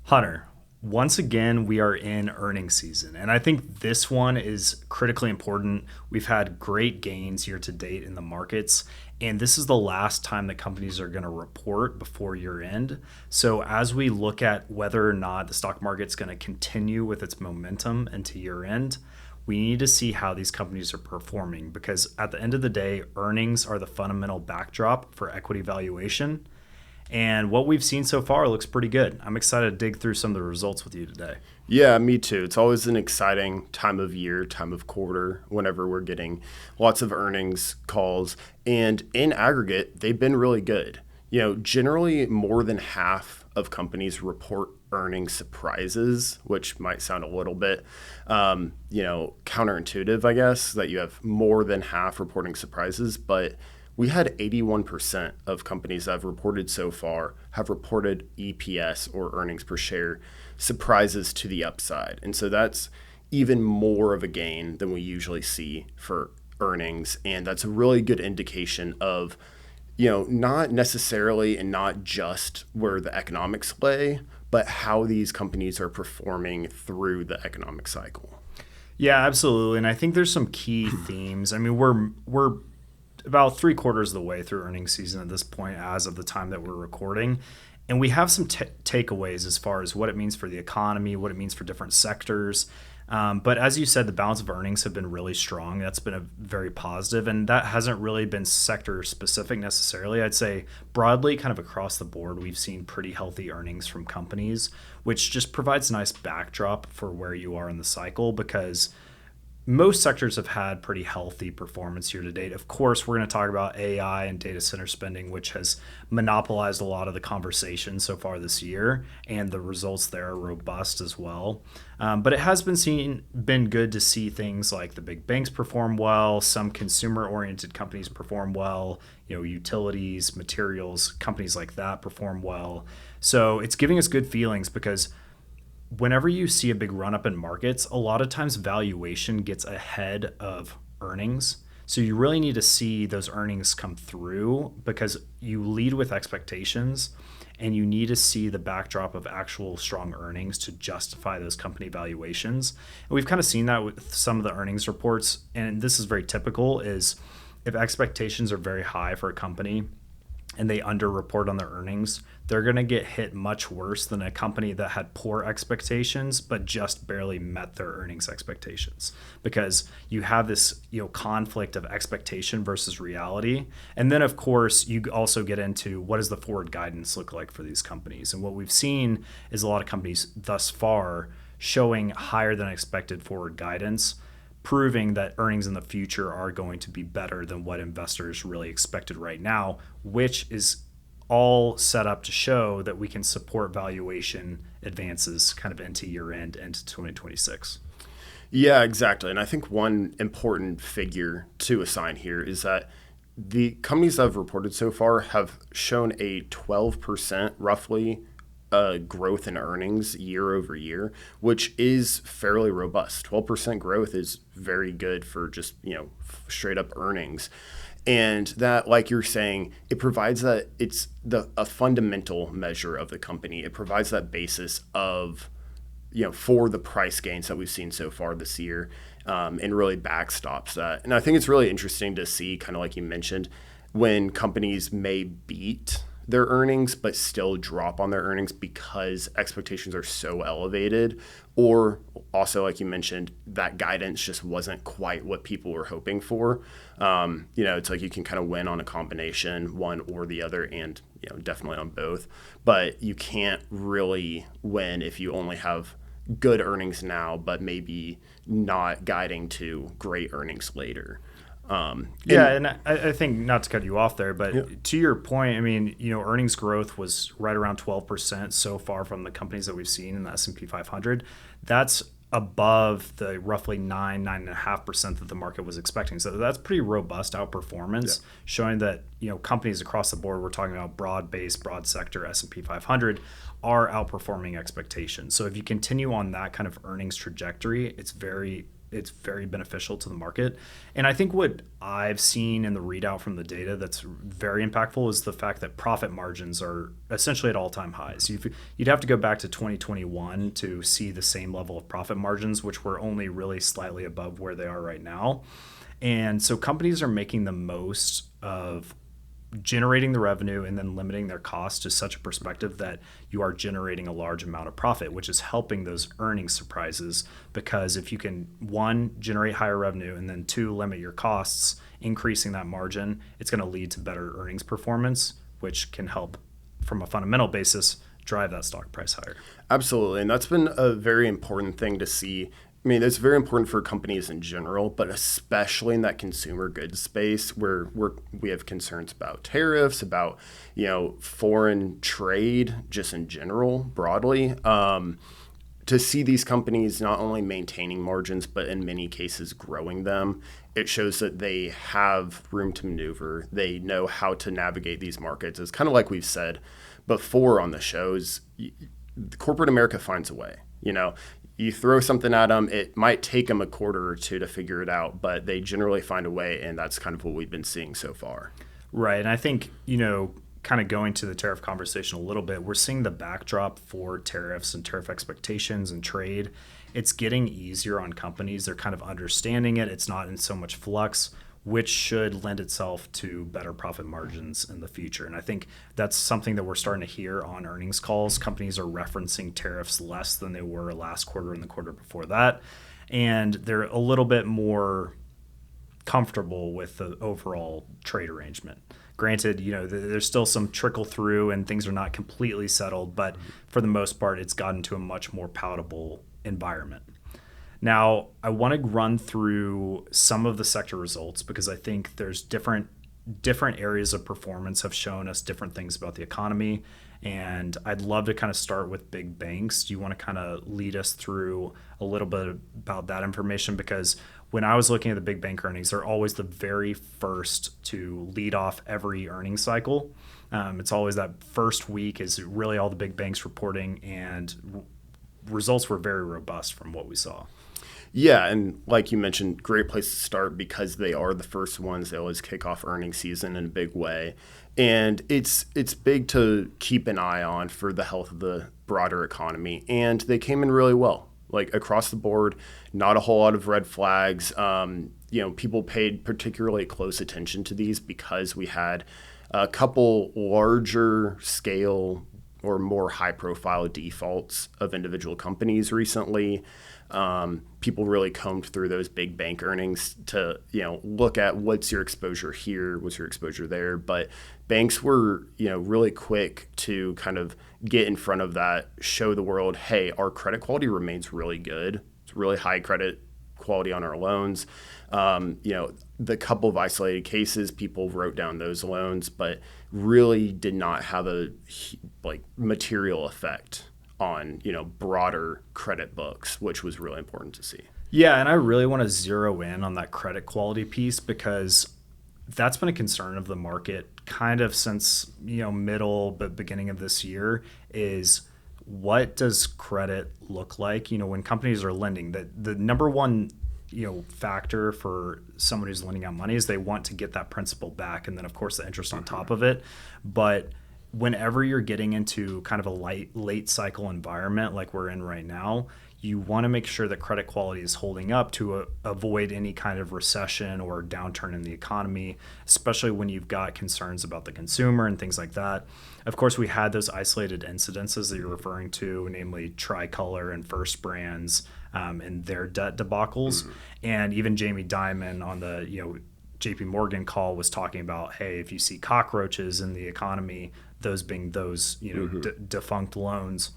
Hunter, once again, we are in earnings season, and I think this one is critically important. We've had great gains year to date in the markets, and this is the last time that companies are going to report before year end. So, as we look at whether or not the stock market's going to continue with its momentum into year end, we need to see how these companies are performing because at the end of the day, earnings are the fundamental backdrop for equity valuation. And what we've seen so far looks pretty good. I'm excited to dig through some of the results with you today. Yeah, me too. It's always an exciting time of year, time of quarter, whenever we're getting lots of earnings calls. And in aggregate, they've been really good. Generally more than half of companies report earnings surprises, which might sound a little bit, counterintuitive, I guess, that you have more than half reporting surprises. But we had 81% of companies that have reported so far have reported EPS or earnings per share surprises to the upside. And so that's even more of a gain than we usually see for earnings. And that's a really good indication of, not necessarily and not just where the economics lay, but how these companies are performing through the economic cycle. Yeah, absolutely. And I think there's some key themes. I mean, we're about 3/4 of the way through earnings season at this point as of the time that we're recording. And we have some takeaways as far as what it means for the economy, what it means for different sectors. But as you said, the balance of earnings have been really strong. That's been a very positive, and that hasn't really been sector specific necessarily. I'd say broadly, kind of across the board, we've seen pretty healthy earnings from companies, which just provides a nice backdrop for where you are in the cycle because most sectors have had pretty healthy performance year to date. Of course, we're going to talk about AI and data center spending, which has monopolized a lot of the conversation so far this year, and the results there are robust as well. But it has been good to see things like the big banks perform well, some consumer-oriented companies perform well, utilities, materials, companies like that perform well. So it's giving us good feelings because whenever you see a big run up in markets, a lot of times valuation gets ahead of earnings. So you really need to see those earnings come through because you lead with expectations and you need to see the backdrop of actual strong earnings to justify those company valuations. And we've kind of seen that with some of the earnings reports. And this is very typical is if expectations are very high for a company and they underreport on their earnings, they're going to get hit much worse than a company that had poor expectations but just barely met their earnings expectations because you have this conflict of expectation versus reality. And then of course you also get into what does the forward guidance look like for these companies. And what we've seen is a lot of companies thus far showing higher than expected forward guidance, proving that earnings in the future are going to be better than what investors really expected right now, which is all set up to show that we can support valuation advances kind of into year end into 2026. Yeah, exactly. And I think one important figure to assign here is that the companies that have reported so far have shown a 12% roughly growth in earnings year over year, which is fairly robust. 12% growth is very good for just, straight up earnings. And that, like you're saying, it provides that it's a fundamental measure of the company. It provides that basis of, for the price gains that we've seen so far this year, and really backstops that. And I think it's really interesting to see, kind of like you mentioned, when companies may beat their earnings but still drop on their earnings because expectations are so elevated, or also like you mentioned, that guidance just wasn't quite what people were hoping for. It's like you can kind of win on a combination, one or the other, and definitely on both, but you can't really win if you only have good earnings now but maybe not guiding to great earnings later. And I think, not to cut you off there, but to your point, I mean, earnings growth was right around 12% so far from the companies that we've seen in the S&P 500. That's above the roughly 9.5% that the market was expecting. So that's pretty robust outperformance, showing that, companies across the board, we're talking about broad-based, broad sector S&P 500, are outperforming expectations. So if you continue on that kind of earnings trajectory, it's very it's very beneficial to the market. And I think what I've seen in the readout from the data that's very impactful is the fact that profit margins are essentially at all-time highs. You'd have to go back to 2021 to see the same level of profit margins, which were only really slightly above where they are right now. And so companies are making the most of generating the revenue and then limiting their costs to such a perspective that you are generating a large amount of profit, which is helping those earnings surprises. Because if you can, one, generate higher revenue, and then two, limit your costs, increasing that margin, it's going to lead to better earnings performance, which can help from a fundamental basis drive that stock price higher. Absolutely. And that's been a very important thing to see. I mean, it's very important for companies in general, but especially in that consumer goods space where we have concerns about tariffs, about, foreign trade, just in general, broadly. To see these companies not only maintaining margins, but in many cases growing them, it shows that they have room to maneuver. They know how to navigate these markets. It's kind of like we've said before on the shows, corporate America finds a way. You throw something at them, it might take them a quarter or two to figure it out, but they generally find a way, and that's kind of what we've been seeing so far. Right. And I think, kind of going to the tariff conversation a little bit, we're seeing the backdrop for tariffs and tariff expectations and trade. It's getting easier on companies. They're kind of understanding it. It's not in so much flux, which should lend itself to better profit margins in the future. And I think that's something that we're starting to hear on earnings calls. Companies are referencing tariffs less than they were last quarter and the quarter before that. And they're a little bit more comfortable with the overall trade arrangement. Granted, there's still some trickle through and things are not completely settled, but for the most part, it's gotten to a much more palatable environment. Now, I want to run through some of the sector results because I think there's different areas of performance have shown us different things about the economy. And I'd love to kind of start with big banks. Do you want to kind of lead us through a little bit about that information? Because when I was looking at the big bank earnings, they're always the very first to lead off every earnings cycle. It's always that first week is really all the big banks reporting, and results were very robust from what we saw. Yeah, and like you mentioned, great place to start because they are the first ones. They always kick off earnings season in a big way. And it's big to keep an eye on for the health of the broader economy. And they came in really well, like across the board, not a whole lot of red flags. People paid particularly close attention to these because we had a couple larger scale or more high profile defaults of individual companies recently. People really combed through those big bank earnings to, look at what's your exposure here, what's your exposure there. But banks were, really quick to kind of get in front of that, show the world, hey, our credit quality remains really good. It's really high credit quality on our loans. The couple of isolated cases, people wrote down those loans, but really did not have a material effect on broader credit books, which was really important to see. Yeah, and I really want to zero in on that credit quality piece because that's been a concern of the market kind of since middle but beginning of this year is what does credit look like when companies are lending. The number one factor for someone who's lending out money is they want to get that principal back, and then of course the interest on top of it. But whenever you're getting into kind of a late cycle environment like we're in right now, you want to make sure that credit quality is holding up to avoid any kind of recession or downturn in the economy, especially when you've got concerns about the consumer and things like that. Of course, we had those isolated incidences that you're referring to, namely Tricolor and First Brands and their debt debacles. Mm-hmm. And even Jamie Dimon on the JP Morgan call was talking about, hey, if you see cockroaches in the economy, those being those defunct loans,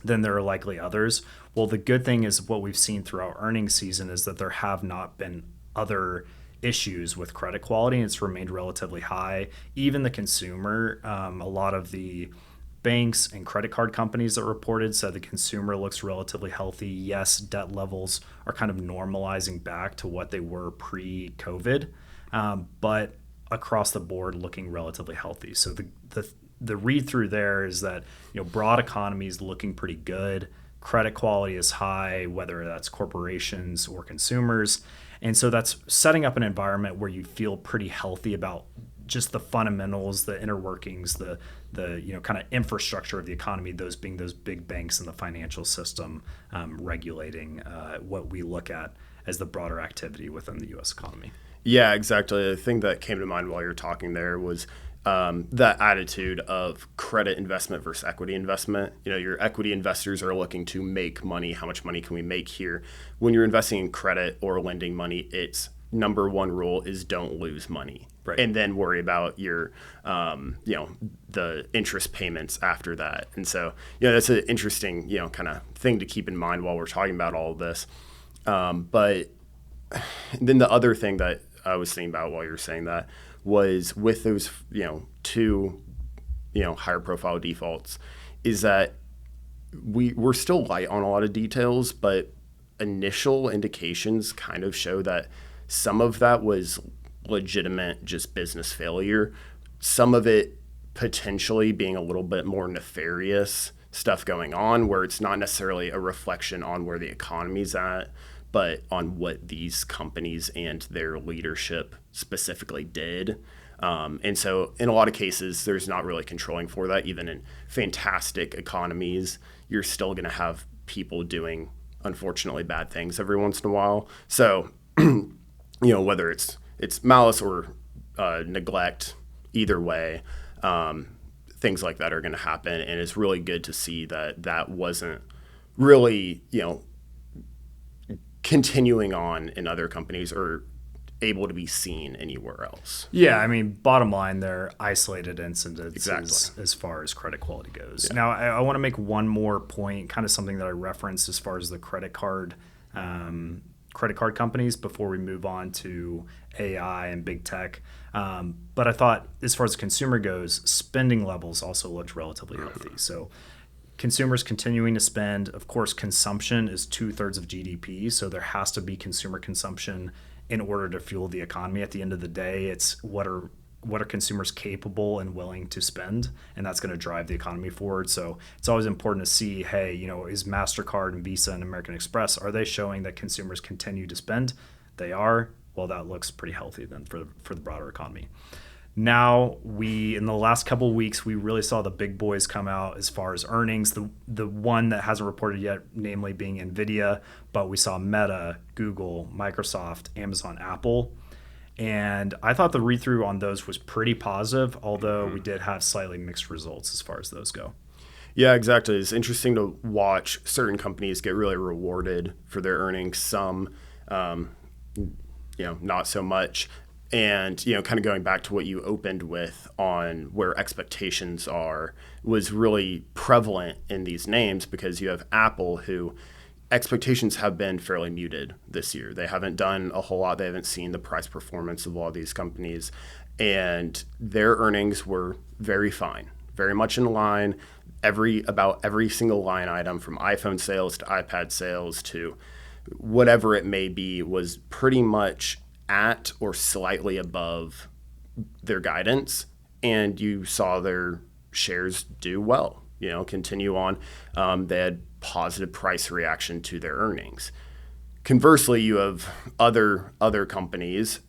then there are likely others. Well, the good thing is what we've seen throughout earnings season is that there have not been other issues with credit quality, and it's remained relatively high. Even the consumer, a lot of the banks and credit card companies that reported said the consumer looks relatively healthy. Yes, debt levels are kind of normalizing back to what they were pre-COVID, but across the board looking relatively healthy. So the read through there is that broad economy is looking pretty good. credit quality is high, whether that's corporations or consumers. And so that's setting up an environment where you feel pretty healthy about just the fundamentals, the inner workings, the kind of infrastructure of the economy, those being those big banks in the financial system, regulating what we look at as the broader activity within the U.S. economy. Yeah, exactly. The thing that came to mind while you're talking there was that attitude of credit investment versus equity investment. Your equity investors are looking to make money. How much money can we make here? When you're investing in credit or lending money, it's number one rule is don't lose money. Right. And then worry about your, the interest payments after that. And so, that's an interesting, kind of thing to keep in mind while we're talking about all of this. But then the other thing that I was thinking about while you were saying that was with those, two, higher profile defaults is that we're still light on a lot of details, but initial indications kind of show that some of that was legitimate, just business failure. Some of it potentially being a little bit more nefarious stuff going on where it's not necessarily a reflection on where the economy's at, but on what these companies and their leadership specifically did. And so in a lot of cases, there's not really controlling for that. Even in fantastic economies, you're still going to have people doing, unfortunately, bad things every once in a while. So, whether it's malice or neglect, either way, things like that are going to happen. And it's really good to see that wasn't really, continuing on in other companies or able to be seen anywhere else. Yeah, I mean, bottom line, they're isolated incidents Exactly. as far as credit quality goes. Yeah. Now, I want to make one more point, kind of something that I referenced as far as the credit card companies before we move on to AI and big tech. But I thought as far as the consumer goes, spending levels also looked relatively healthy. So consumers continuing to spend. Of course, consumption is 2/3 of GDP, so there has to be consumer consumption in order to fuel the economy. At the end of the day, it's what are consumers capable and willing to spend, and that's going to drive the economy forward. So it's always important to see, hey, is MasterCard and Visa and American Express, are they showing that consumers continue to spend? They are. Well, that looks pretty healthy then for the broader economy. Now, in the last couple of weeks, we really saw the big boys come out as far as earnings. The one that hasn't reported yet, namely being NVIDIA, but we saw Meta, Google, Microsoft, Amazon, Apple. And I thought the read-through on those was pretty positive, although we did have slightly mixed results as far as those go. Yeah, exactly. It's interesting to watch certain companies get really rewarded for their earnings, some, not so much. And, kind of going back to what you opened with on where expectations are was really prevalent in these names because you have Apple, who expectations have been fairly muted this year. They haven't done a whole lot. They haven't seen the price performance of all of these companies. And their earnings were very fine, very much in line. About every single line item from iPhone sales to iPad sales to whatever it may be was pretty much at or slightly above their guidance, and you saw their shares do well, continue on. They had positive price reaction to their earnings. Conversely, you have other companies,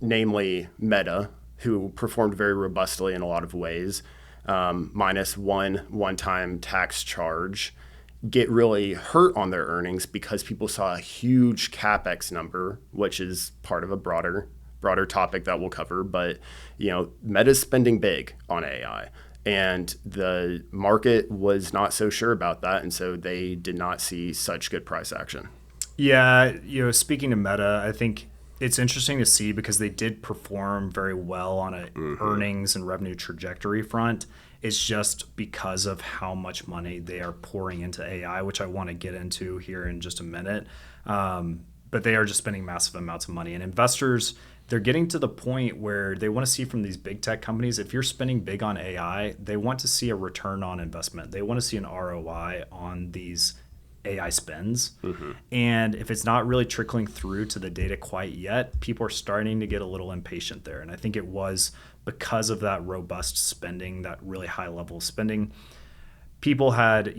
namely Meta, who performed very robustly in a lot of ways, minus one-time tax charge, get really hurt on their earnings because people saw a huge CapEx number, which is part of a broader topic that we'll cover. But, Meta's spending big on AI, and the market was not so sure about that. And so they did not see such good price action. Yeah. Speaking of Meta, I think it's interesting to see because they did perform very well on a earnings and revenue trajectory front. It's just because of how much money they are pouring into AI, which I want to get into here in just a minute. But they are just spending massive amounts of money. And investors, they're getting to the point where they want to see from these big tech companies, if you're spending big on AI, they want to see a return on investment. They want to see an ROI on these AI spends. And if it's not really trickling through to the data quite yet, people are starting to get a little impatient there. And I think it was because of that robust spending, that really high level of spending. People had,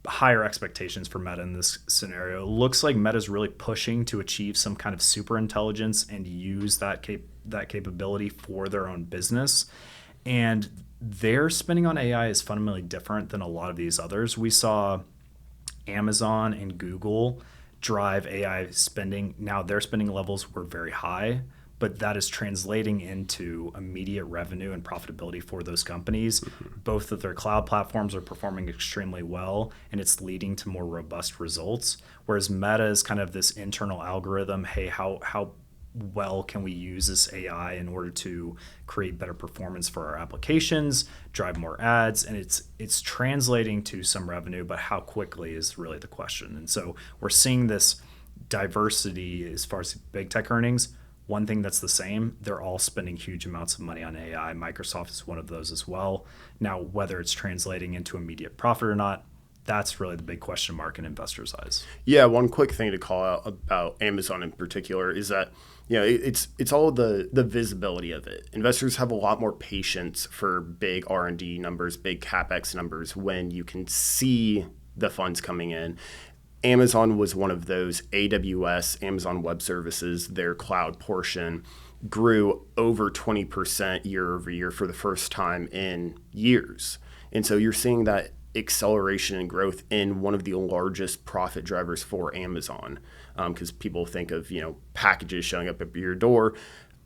higher expectations for Meta in this scenario. It looks like Meta's really pushing to achieve some kind of super intelligence and use that capability for their own business. And their spending on AI is fundamentally different than a lot of these others. We saw Amazon and Google drive AI spending. Now their spending levels were very high, but that is translating into immediate revenue and profitability for those companies. Both of their cloud platforms are performing extremely well, and it's leading to more robust results. Whereas Meta is kind of this internal algorithm. Hey, how well can we use this AI in order to create better performance for our applications, drive more ads, and it's translating to some revenue, but how quickly is really the question. And so we're seeing this diversity as far as big tech earnings. One thing that's the same, they're all spending huge amounts of money on AI. Microsoft is one of those as well. Now, whether it's translating into immediate profit or not, that's really the big question mark in investors' eyes. Yeah, one quick thing to call out about Amazon in particular is that it's all the visibility of it. Investors have a lot more patience for big R&D numbers, big CapEx numbers when you can see the funds coming in. Amazon was one of those. AWS, Amazon Web Services, their cloud portion grew over 20% year over year for the first time in years. And so you're seeing that acceleration and growth in one of the largest profit drivers for Amazon, because people think of packages showing up at your door.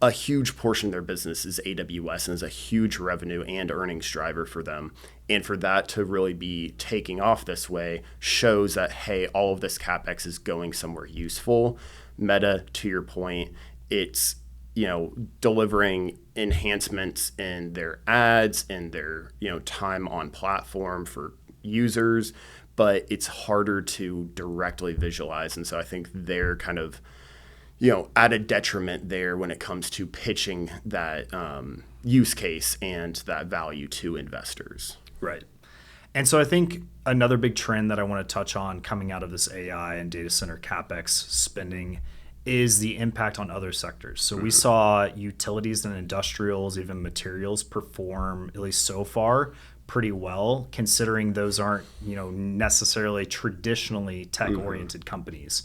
A huge portion of their business is AWS and is a huge revenue and earnings driver for them. And for that to really be taking off this way shows that, hey, all of this CapEx is going somewhere useful. Meta, to your point, it's delivering enhancements in their ads and their time on platform for users, but it's harder to directly visualize. And so I think they're kind of at a detriment there when it comes to pitching that use case and that value to investors. Right. And so I think another big trend that I want to touch on coming out of this AI and data center CapEx spending is the impact on other sectors. So we saw utilities and industrials, even materials, perform, at least so far, pretty well, considering those aren't necessarily traditionally tech-oriented companies.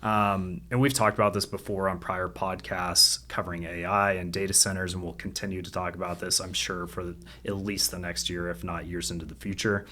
And we've talked about this before on prior podcasts covering AI and data centers, and we'll continue to talk about this, I'm sure, for at least the next year, if not years into the future.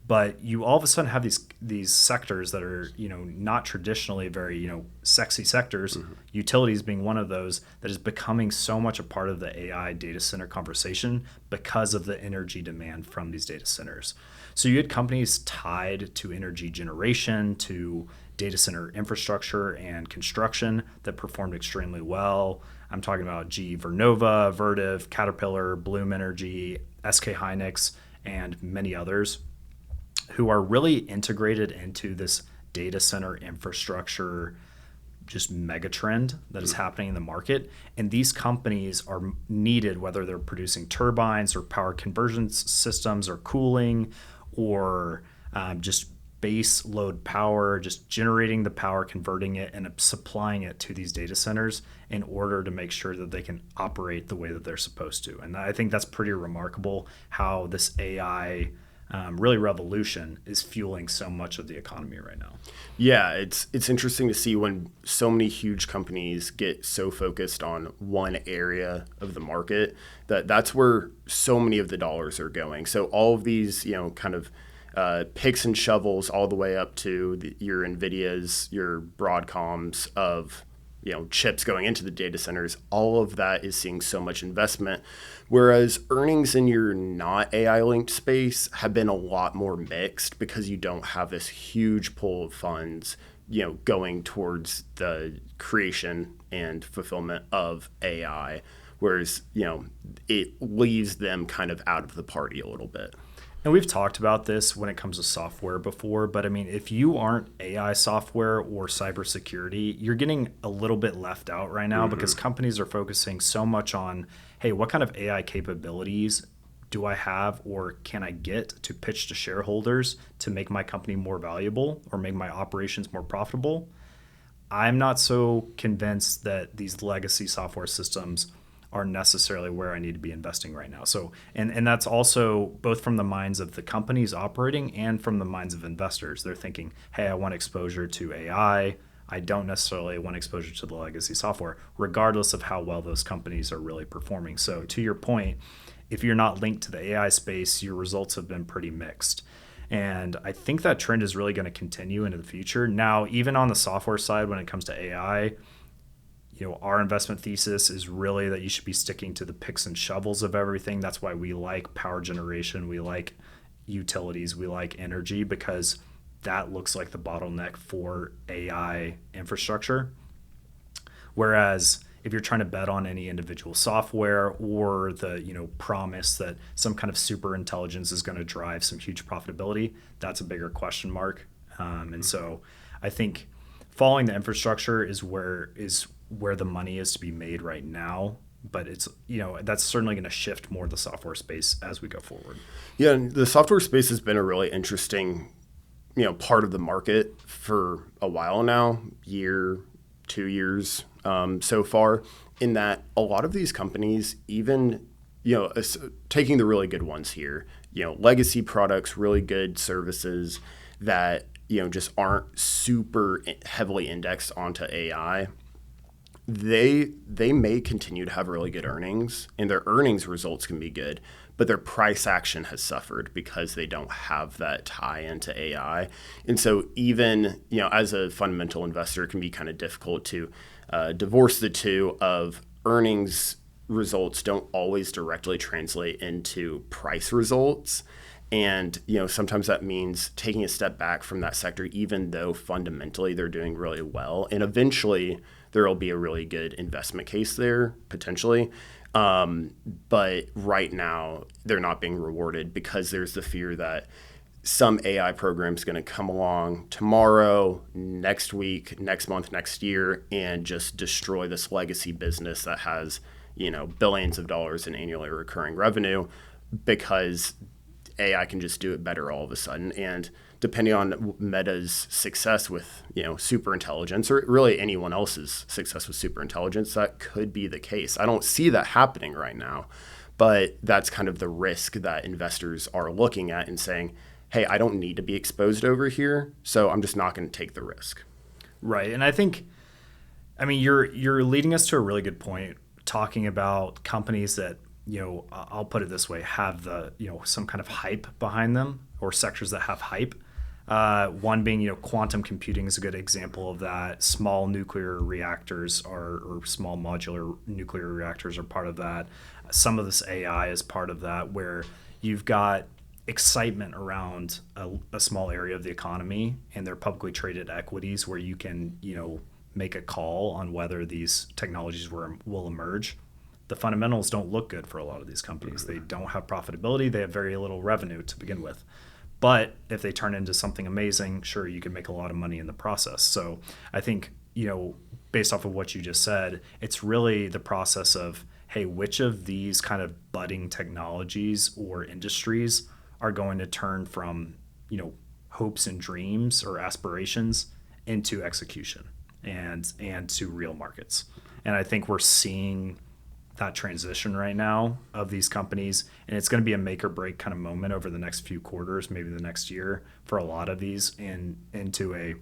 But you all of a sudden have these sectors that are not traditionally very sexy sectors, utilities being one of those, that is becoming so much a part of the AI data center conversation because of the energy demand from these data centers. So you had companies tied to energy generation, to data center infrastructure and construction that performed extremely well. I'm talking about GE Vernova, Vertiv, Caterpillar, Bloom Energy, SK Hynix, and many others who are really integrated into this data center infrastructure just mega trend that is happening in the market. And these companies are needed, whether they're producing turbines or power conversion systems or cooling or just base load power, just generating the power, converting it, and supplying it to these data centers in order to make sure that they can operate the way that they're supposed to. And I think that's pretty remarkable how this AI really revolution is fueling so much of the economy right now. Yeah, it's interesting to see when so many huge companies get so focused on one area of the market that's where so many of the dollars are going. So all of these, kind of picks and shovels all the way up to your NVIDIAs, your Broadcoms of chips going into the data centers, all of that is seeing so much investment. Whereas earnings in your not AI linked space have been a lot more mixed because you don't have this huge pool of funds, going towards the creation and fulfillment of AI. Whereas, it leaves them kind of out of the party a little bit. And we've talked about this when it comes to software before, but I mean, if you aren't AI software or cybersecurity, you're getting a little bit left out right now because companies are focusing so much on, hey, what kind of AI capabilities do I have or can I get to pitch to shareholders to make my company more valuable or make my operations more profitable? I'm not so convinced that these legacy software systems are necessarily where I need to be investing right now. So, and that's also both from the minds of the companies operating and from the minds of investors. They're thinking, hey, I want exposure to AI. I don't necessarily want exposure to the legacy software, regardless of how well those companies are really performing. So to your point, if you're not linked to the AI space, your results have been pretty mixed. And I think that trend is really going to continue into the future. Now, even on the software side, when it comes to AI, our investment thesis is really that you should be sticking to the picks and shovels of everything. That's why we like power generation, we like utilities, we like energy, because that looks like the bottleneck for AI infrastructure. Whereas if you're trying to bet on any individual software or the promise that some kind of super intelligence is going to drive some huge profitability, that's a bigger question mark. And so I think following the infrastructure is where the money is to be made right now. But it's that's certainly going to shift more the software space as we go forward. Yeah, and the software space has been a really interesting part of the market for a while now, year, 2 years so far, in that a lot of these companies, even, taking the really good ones here, legacy products, really good services that, just aren't super heavily indexed onto AI, they may continue to have really good earnings, and their earnings results can be good, but their price action has suffered because they don't have that tie into AI. And so even, as a fundamental investor, it can be kind of difficult to divorce the two of earnings results don't always directly translate into price results. And, sometimes that means taking a step back from that sector, even though fundamentally they're doing really well. And eventually there will be a really good investment case there, potentially. But right now they're not being rewarded because there's the fear that some AI program is going to come along tomorrow, next week, next month, next year, and just destroy this legacy business that has, billions of dollars in annually recurring revenue, because AI can just do it better all of a sudden. And depending on Meta's success with, super intelligence, or really anyone else's success with super intelligence, that could be the case. I don't see that happening right now, but that's kind of the risk that investors are looking at and saying, hey, I don't need to be exposed over here, so I'm just not going to take the risk. Right. And I think, you're leading us to a really good point, talking about companies that, I'll put it this way, have the, some kind of hype behind them, or sectors that have hype. One being, quantum computing is a good example of that. Small nuclear reactors or small modular nuclear reactors are part of that. Some of this AI is part of that, where you've got excitement around a small area of the economy, and they're publicly traded equities where you can, make a call on whether these technologies will emerge. The fundamentals don't look good for a lot of these companies. They don't have profitability. They have very little revenue to begin with. But if they turn into something amazing, sure, you can make a lot of money in the process. So I think, based off of what you just said, it's really the process of, hey, which of these kind of budding technologies or industries are going to turn from, hopes and dreams or aspirations into execution and to real markets. And I think we're seeing that transition right now of these companies, and it's going to be a make or break kind of moment over the next few quarters, maybe the next year, for a lot of these, into a,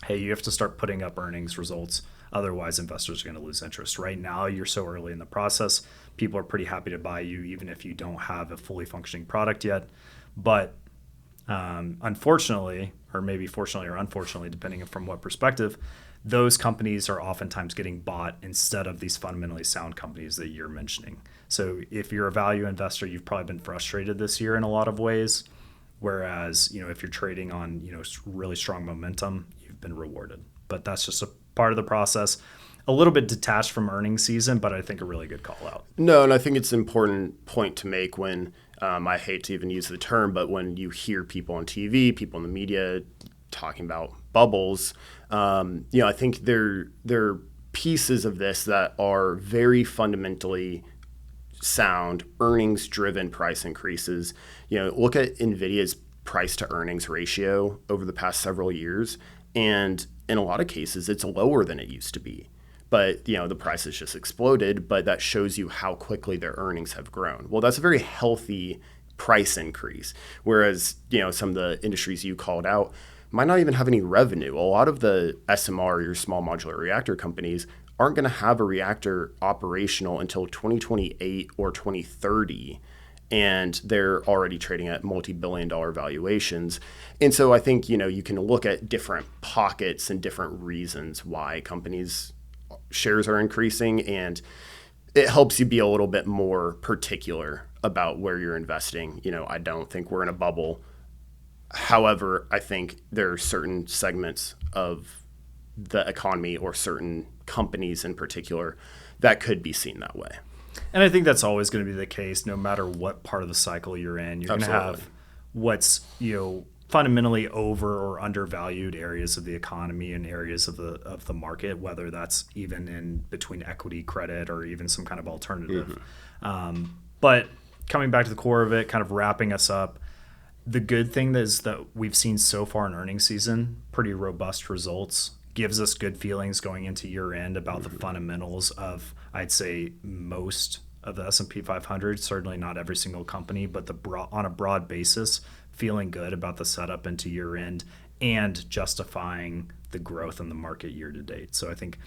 hey, you have to start putting up earnings results, otherwise investors are going to lose interest. Right now you're so early in the process, people are pretty happy to buy you even if you don't have a fully functioning product yet. But unfortunately, or maybe fortunately or unfortunately, depending from what perspective, those companies are oftentimes getting bought instead of these fundamentally sound companies that you're mentioning. So if you're a value investor, you've probably been frustrated this year in a lot of ways. Whereas, if you're trading on, really strong momentum, you've been rewarded. But that's just a part of the process. A little bit detached from earnings season, but I think a really good call out. No, and I think it's an important point to make when, I hate to even use the term, but when you hear people on TV, people in the media talking about bubbles, I think there are pieces of this that are very fundamentally sound, earnings-driven price increases. Look at NVIDIA's price to earnings ratio over the past several years, and in a lot of cases, it's lower than it used to be but the price has just exploded, but that shows you how quickly their earnings have grown. Well, that's a very healthy price increase. Whereas, some of the industries you called out might not even have any revenue. A lot of the SMR, your small modular reactor companies, aren't going to have a reactor operational until 2028 or 2030. And they're already trading at multi-billion-dollar valuations. And so I think, you can look at different pockets and different reasons why companies' shares are increasing, and it helps you be a little bit more particular about where you're investing. I don't think we're in a bubble. However, I think there are certain segments of the economy or certain companies in particular that could be seen that way. And I think that's always going to be the case no matter what part of the cycle you're in. You're going to have what's, fundamentally over or undervalued areas of the economy and areas of the market, whether that's even in between equity, credit, or even some kind of alternative. But coming back to the core of it, kind of wrapping us up, the good thing is that we've seen so far in earnings season, pretty robust results, gives us good feelings going into year end about the fundamentals of, I'd say, most of the S&P 500, certainly not every single company, but on a broad basis, feeling good about the setup into year end and justifying the growth in the market year to date. So I think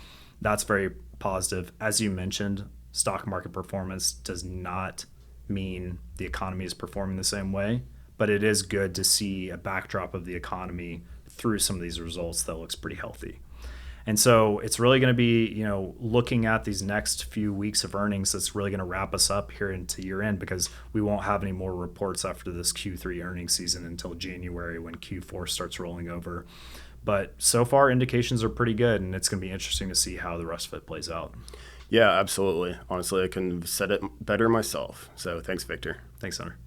that's very positive. As you mentioned, stock market performance does not mean the economy is performing the same way, but it is good to see a backdrop of the economy through some of these results that looks pretty healthy. And so it's really going to be, looking at these next few weeks of earnings that's really going to wrap us up here into year end, because we won't have any more reports after this Q3 earnings season until January when Q4 starts rolling over. But so far, indications are pretty good, and it's going to be interesting to see how the rest of it plays out. Yeah, absolutely. Honestly, I couldn't have said it better myself. So thanks, Victor. Thanks, Hunter.